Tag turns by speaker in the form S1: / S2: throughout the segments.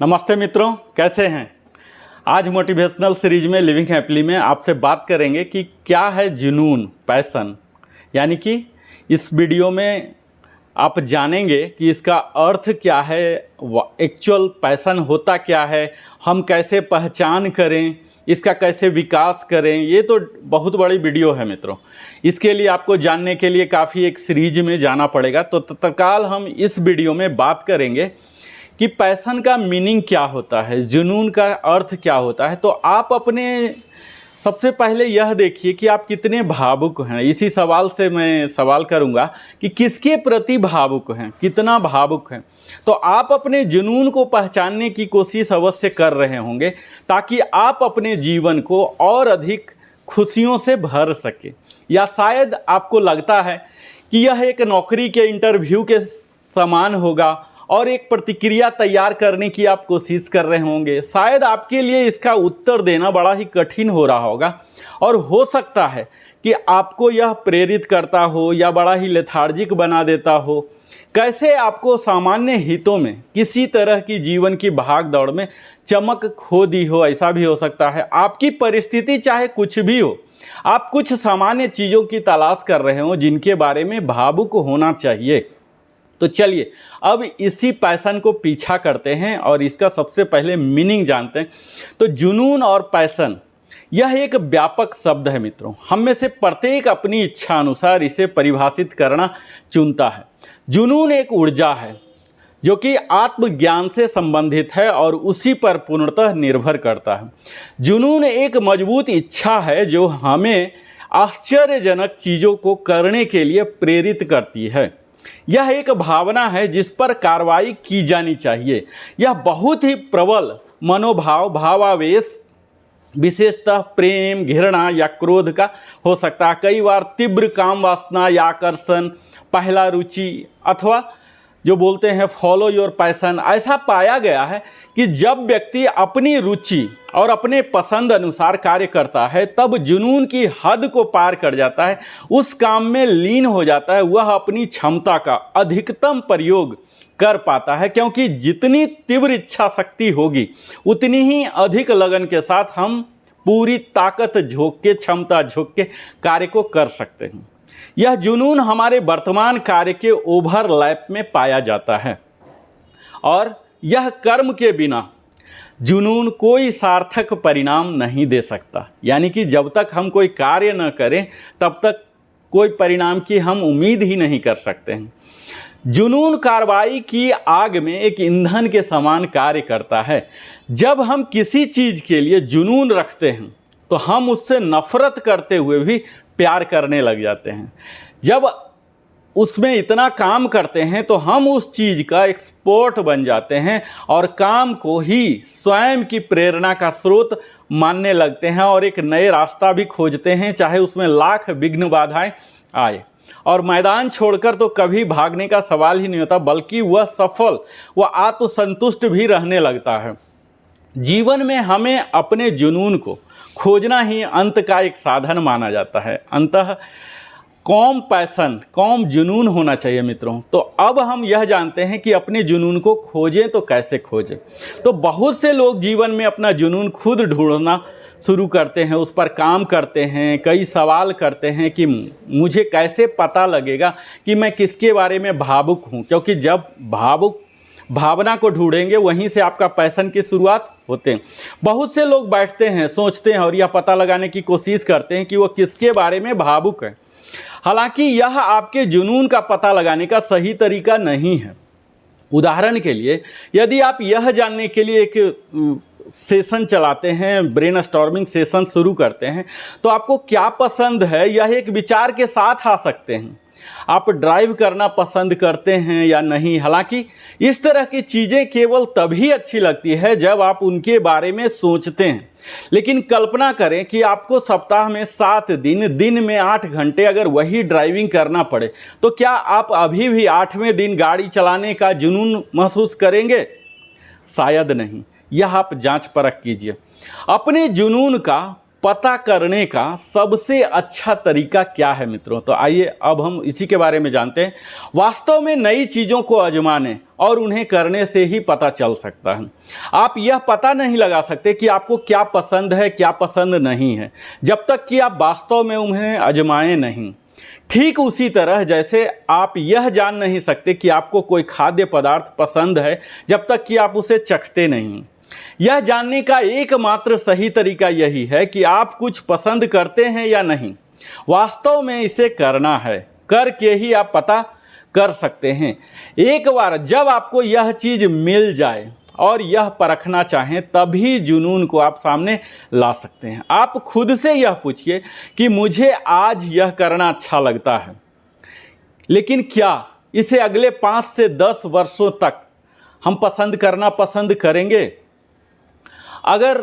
S1: नमस्ते मित्रों, कैसे हैं। आज मोटिवेशनल सीरीज में लिविंग हैप्पीली में आपसे बात करेंगे कि क्या है जुनून, पैशन। यानी कि इस वीडियो में आप जानेंगे कि इसका अर्थ क्या है, एक्चुअल पैशन होता क्या है, हम कैसे पहचान करें, इसका कैसे विकास करें। ये तो बहुत बड़ी वीडियो है मित्रों। इसके लिए आपको जानने के लिए काफ़ी एक सीरीज में जाना पड़ेगा। तो तत्काल हम इस वीडियो में बात करेंगे कि पैशन का मीनिंग क्या होता है, जुनून का अर्थ क्या होता है। तो आप अपने सबसे पहले यह देखिए कि आप कितने भावुक हैं। इसी सवाल से मैं सवाल करूंगा कि किसके प्रति भावुक हैं, कितना भावुक हैं। तो आप अपने जुनून को पहचानने की कोशिश अवश्य कर रहे होंगे ताकि आप अपने जीवन को और अधिक खुशियों से भर सके। या शायद आपको लगता है कि यह एक नौकरी के इंटरव्यू के समान होगा और एक प्रतिक्रिया तैयार करने की आप कोशिश कर रहे होंगे। शायद आपके लिए इसका उत्तर देना बड़ा ही कठिन हो रहा होगा और हो सकता है कि आपको यह प्रेरित करता हो या बड़ा ही लेथार्जिक बना देता हो। कैसे आपको सामान्य हितों में किसी तरह की जीवन की भाग दौड़ में चमक खो दी हो, ऐसा भी हो सकता है। आपकी परिस्थिति चाहे कुछ भी हो, आप कुछ सामान्य चीज़ों की तलाश कर रहे हो जिनके बारे में भावुक होना चाहिए। तो चलिए अब इसी पैशन को पीछा करते हैं और इसका सबसे पहले मीनिंग जानते हैं। तो जुनून और पैशन यह एक व्यापक शब्द है मित्रों। हम में से प्रत्येक अपनी इच्छा अनुसार इसे परिभाषित करना चुनता है। जुनून एक ऊर्जा है जो कि आत्मज्ञान से संबंधित है और उसी पर पूर्णतः निर्भर करता है। जुनून एक मजबूत इच्छा है जो हमें आश्चर्यजनक चीज़ों को करने के लिए प्रेरित करती है। यह एक भावना है जिस पर कार्रवाई की जानी चाहिए। यह बहुत ही प्रबल मनोभाव, भावावेश, विशेषतः प्रेम, घृणा या क्रोध का हो सकता है। कई बार तीव्र काम वासना या आकर्षण, पहला रुचि अथवा जो बोलते हैं फॉलो योर पैशन। ऐसा पाया गया है कि जब व्यक्ति अपनी रुचि और अपने पसंद अनुसार कार्य करता है तब जुनून की हद को पार कर जाता है, उस काम में लीन हो जाता है। वह अपनी क्षमता का अधिकतम प्रयोग कर पाता है, क्योंकि जितनी तीव्र इच्छा शक्ति होगी उतनी ही अधिक लगन के साथ हम पूरी ताकत झोंक के, क्षमता झोंक के कार्य को कर सकते हैं। यह जुनून हमारे वर्तमान कार्य के ओवरलैप में पाया जाता है और यह कर्म के बिना जुनून कोई सार्थक परिणाम नहीं दे सकता। यानी कि जब तक हम कोई कार्य न करें तब तक कोई परिणाम की हम उम्मीद ही नहीं कर सकते हैं। जुनून कार्रवाई की आग में एक ईंधन के समान कार्य करता है। जब हम किसी चीज़ के लिए जुनून रखते हैं तो हम उससे नफरत करते हुए भी प्यार करने लग जाते हैं। जब उसमें इतना काम करते हैं तो हम उस चीज़ का एक्सपर्ट बन जाते हैं और काम को ही स्वयं की प्रेरणा का स्रोत मानने लगते हैं और एक नए रास्ता भी खोजते हैं, चाहे उसमें लाख विघ्न बाधाएं आए। और मैदान छोड़कर तो कभी भागने का सवाल ही नहीं होता, बल्कि वह सफल, वह आत्मसंतुष्ट भी रहने लगता है। जीवन में हमें अपने जुनून को खोजना ही अंत का एक साधन माना जाता है। अंततः कौन पैशन, कौन जुनून होना चाहिए मित्रों। तो अब हम यह जानते हैं कि अपने जुनून को खोजें तो कैसे खोजें। तो बहुत से लोग जीवन में अपना जुनून खुद ढूंढना शुरू करते हैं, उस पर काम करते हैं, कई सवाल करते हैं कि मुझे कैसे पता लगेगा कि मैं किसके बारे में भावुक हूँ। क्योंकि जब भावना को ढूंढेंगे वहीं से आपका पैशन की शुरुआत होते हैं। बहुत से लोग बैठते हैं, सोचते हैं और यह पता लगाने की कोशिश करते हैं कि वो किसके बारे में भावुक है। हालांकि यह आपके जुनून का पता लगाने का सही तरीका नहीं है। उदाहरण के लिए, यदि आप यह जानने के लिए एक सेशन चलाते हैं, ब्रेनस्टॉर्मिंग सेशन शुरू करते हैं, तो आपको क्या पसंद है यह एक विचार के साथ आ सकते हैं। आप ड्राइव करना पसंद करते हैं या नहीं। हालांकि इस तरह की चीज़ें केवल तभी अच्छी लगती है जब आप उनके बारे में सोचते हैं। लेकिन कल्पना करें कि आपको सप्ताह में 7 दिन, दिन में 8 घंटे अगर वही ड्राइविंग करना पड़े, तो क्या आप अभी भी 8वें दिन गाड़ी चलाने का जुनून महसूस करेंगे? शायद नहीं। यह आप जांच परख कीजिए। अपने जुनून का पता करने का सबसे अच्छा तरीका क्या है मित्रों? तो आइए अब हम इसी के बारे में जानते हैं। वास्तव में नई चीज़ों को आजमाने और उन्हें करने से ही पता चल सकता है। आप यह पता नहीं लगा सकते कि आपको क्या पसंद है, क्या पसंद नहीं है, जब तक कि आप वास्तव में उन्हें आजमाएं नहीं। ठीक उसी तरह जैसे आप यह जान नहीं सकते कि आपको कोई खाद्य पदार्थ पसंद है जब तक कि आप उसे चखते नहीं। यह जानने का एकमात्र सही तरीका यही है कि आप कुछ पसंद करते हैं या नहीं। वास्तव में इसे करना है, करके ही आप पता कर सकते हैं। एक बार जब आपको यह चीज़ मिल जाए और यह परखना चाहें, तभी जुनून को आप सामने ला सकते हैं। आप खुद से यह पूछिए कि मुझे आज यह करना अच्छा लगता है, लेकिन क्या इसे अगले 5 से 10 वर्षों तक हम पसंद करेंगे? अगर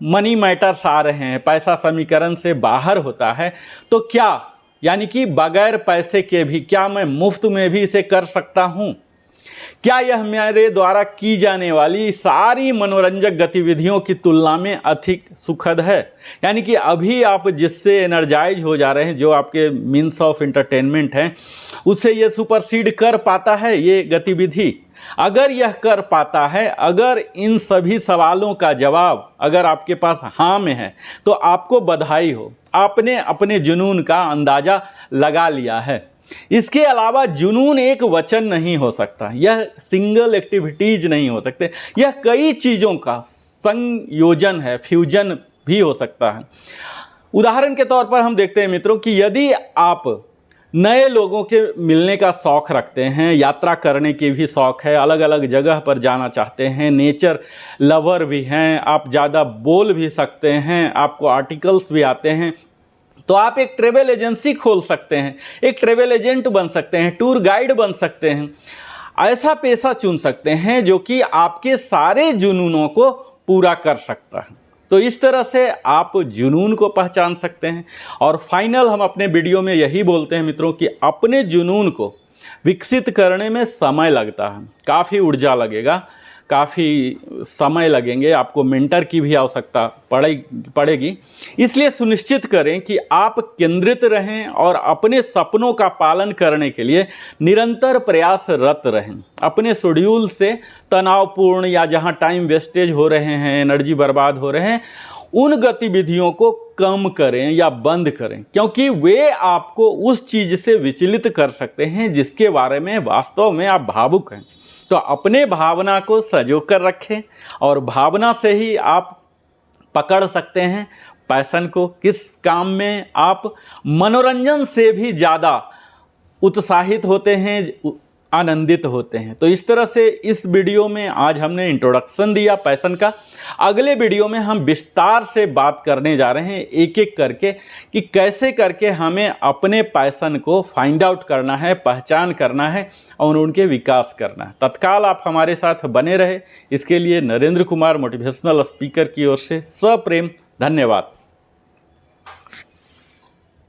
S1: मनी मैटर्स आ रहे हैं, पैसा समीकरण से बाहर होता है, तो क्या यानी कि बगैर पैसे के भी क्या मैं मुफ्त में भी इसे कर सकता हूँ? क्या यह मेरे द्वारा की जाने वाली सारी मनोरंजक गतिविधियों की तुलना में अधिक सुखद है? यानी कि अभी आप जिससे एनर्जाइज हो जा रहे हैं, जो आपके मीन्स ऑफ एंटरटेनमेंट हैं, उसे ये सुपरसीड कर पाता है ये गतिविधि? अगर यह कर पाता है, अगर इन सभी सवालों का जवाब अगर आपके पास हाँ में है, तो आपको बधाई हो, आपने अपने जुनून का अंदाज़ा लगा लिया है। इसके अलावा जुनून एक वचन नहीं हो सकता, यह सिंगल एक्टिविटीज नहीं हो सकते, यह कई चीज़ों का संयोजन है, फ्यूजन भी हो सकता है। उदाहरण के तौर पर हम देखते हैं मित्रों कि यदि आप नए लोगों के मिलने का शौक़ रखते हैं, यात्रा करने की भी शौक़ है, अलग अलग जगह पर जाना चाहते हैं, नेचर लवर भी हैं, आप ज़्यादा बोल भी सकते हैं, आपको आर्टिकल्स भी आते हैं, तो आप एक ट्रैवल एजेंसी खोल सकते हैं, एक ट्रैवल एजेंट बन सकते हैं, टूर गाइड बन सकते हैं। ऐसा पेशा चुन सकते हैं जो कि आपके सारे जुनूनों को पूरा कर सकता है। तो इस तरह से आप जुनून को पहचान सकते हैं। और फाइनल हम अपने वीडियो में यही बोलते हैं मित्रों कि अपने जुनून को विकसित करने में समय लगता है, काफ़ी ऊर्जा लगेगा, काफ़ी समय लगेंगे, आपको मेंटर की भी आवश्यकता पड़ेगी। इसलिए सुनिश्चित करें कि आप केंद्रित रहें और अपने सपनों का पालन करने के लिए निरंतर प्रयासरत रहें। अपने शेड्यूल से तनावपूर्ण या जहां टाइम वेस्टेज हो रहे हैं, एनर्जी बर्बाद हो रहे हैं, उन गतिविधियों को कम करें या बंद करें, क्योंकि वे आपको उस चीज़ से विचलित कर सकते हैं जिसके बारे में वास्तव में आप भावुक हैं। तो अपने भावना को सजो कर रखें और भावना से ही आप पकड़ सकते हैं पैशन को। किस काम में आप मनोरंजन से भी ज़्यादा उत्साहित होते हैं, आनंदित होते हैं। तो इस तरह से इस वीडियो में आज हमने इंट्रोडक्शन दिया पैशन का। अगले वीडियो में हम विस्तार से बात करने जा रहे हैं एक एक करके कि कैसे करके हमें अपने पैशन को फाइंड आउट करना है, पहचान करना है और उनके विकास करना है। तत्काल आप हमारे साथ बने रहे, इसके लिए नरेंद्र कुमार मोटिवेशनल स्पीकर की ओर से सप्रेम धन्यवाद।